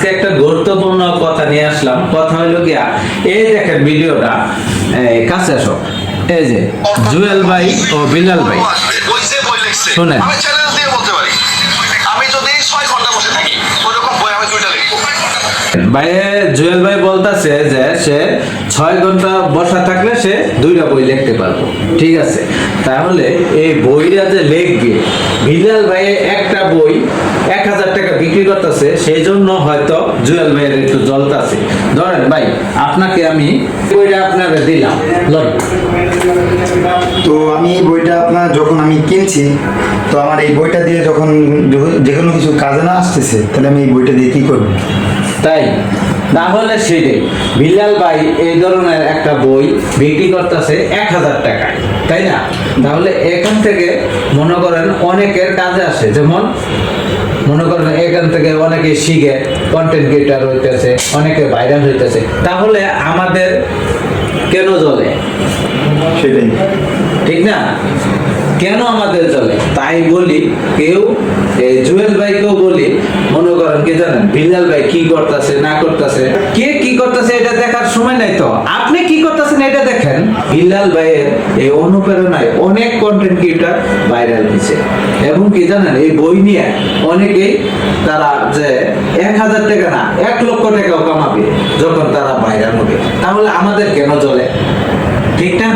আজকে একটা গুরুত্বপূর্ণ কথা নিয়ে আসলাম। কথা হলো গিয়া, এই দেখেন ভিডিওটা, কাছে আসো। এই যে জুয়েল ভাই ও বিলাল ভাই, শুনেন। আমি চ্যালেঞ্জ দিয়ে বলতে পারি, আমি যদি 6 ঘন্টা বসে থাকি ওরকম বই আমি 2টা লিখবো। ভাই জুয়েল ভাই বলতেছে যে সে 6 ঘন্টা বসা থাকলে সে 2টা বই লিখতে পারবো। ঠিক আছে, তাহলে এই বইটা যে লিখবে, বিলাল ভাই একটা বই 1000 টাকা বিক্রি করতেছে, সেই জন্য হয়তো জুয়েল ভাইয়ের একটু জ্বলতাছে। ধরেন ভাই, আপনাকে আমি বইটা আপনাকে দিলাম, লন। তো আমি এই বইটা আপনার যখন আমি কিনছি, তো আমার এই বইটা দিয়ে যখন যে কোনো কিছু কাজে না আসতেছে, তাহলে আমি এই বইটা দিয়ে কি করবো? তাই তাহলে সেটাই, বিলাল ভাই এই ধরনের একটা বই বিক্রি করতেছে 1000 টাকায়, তাই না? তাহলে এখান থেকে মনে করেন অনেকের কাজে আসে, যেমন মনে করেন এখান থেকে অনেকে শিখে কন্টেন্ট ক্রিয়েটর হইতেছে, অনেকে ভাইরাল হইতেছে। তাহলে আমাদের কেন চলে? সেটাই। ঠিক না? কেন আমাদের চলে? তাই বলি, কেউ জুয়েল ভাইকেও বলি, মনে করেন কি জানেন, বিলাল ভাই কি করতেছে না করতেছে, কে কি করতেছে এটা দেখার সময় নাই। তো আপনি কি করতেছেন এটা দেখেন। বিলাল ভাইয়ের এই অনুপ্রেরণায় অনেক কন্টেন্ট ক্রিয়েটর ভাইরাল হয়েছে, এবং কি জানেন, এই বই নিয়ে অনেকেই তারা যে 1000 টাকা না 1 লক্ষ টাকাও কামাবে যখন তারা ভাইরাল হবে। তাহলে আমাদের কেন চলে? ঠিক না?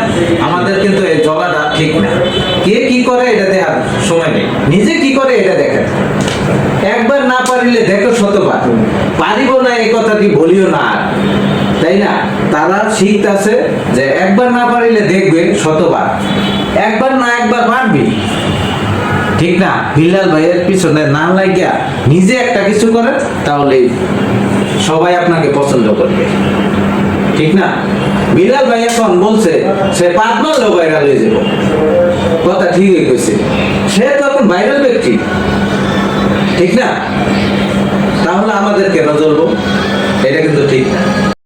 আমাদের কিন্তু এই জলাটা ঠিক না। কে কি করে এটা দেখার সময় নেই, নিজে কি করে এটা দেখেন। একবার না পারিলে দেখো শতবার, পারিব না এই কথাটি বলিও না আর, তাই না? তারা শিখতেছে যে একবার না পারিলে দেখবে শতবার, একবার না একবার পারবি। ঠিক না? বিলাল ভাইয়ের পিছনে না লাগিয়া নিজে একটা কিছু করে, তাহলে সবাই আপনাকে পছন্দ করবে। ঠিক না? বিলাল ভাই এখন বলছে সে 5 মারলেও ভাইরাল হয়ে যাবে, কথা ঠিকই কইছে। সে তো এখন ভাইরাল ব্যক্তি, ঠিক না? তাহলে আমাদের কেন চলবো? এটা কিন্তু ঠিক না।